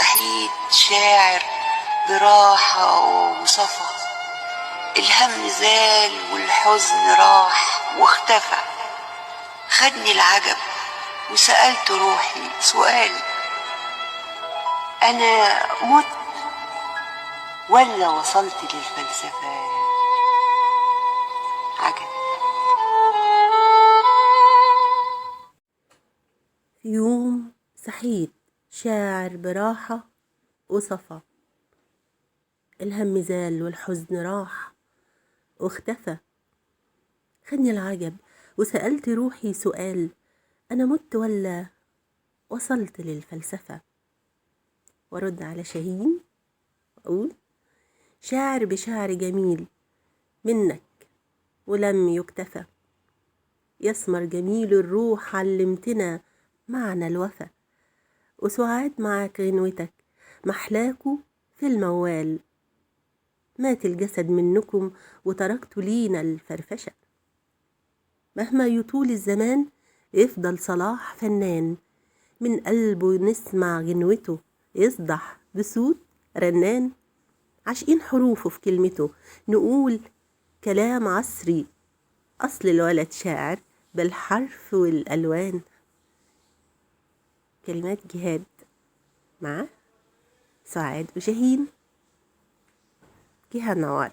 سحيد شاعر براحة وصفا، الهم زال والحزن راح واختفى. خدني العجب وسألت روحي سؤال، أنا مت ولا وصلت للفلسفة؟ عجب. في يوم سحيد شاعر براحة وصفا، الهم زال والحزن راح واختفى. خدني العجب وسألت روحي سؤال، أنا مت ولا وصلت للفلسفة؟ ورد على شاهين وأقول شاعر بشعر جميل منك ولم يكتفى، يسمر جميل الروح علمتنا معنى الوفا، وسعاد معك غنوتك محلاكوا في الموال، مات الجسد منكم وتركت لينا الفرفشة. مهما يطول الزمان يفضل صلاح فنان، من قلبه نسمع غنوته يصدح بصوت رنان، عاشقين حروفه في كلمته نقول كلام عصري، أصل الولد شاعر بالحرف والألوان. كلمات جهاد مع سعاد وشاهين. جهاد نوار.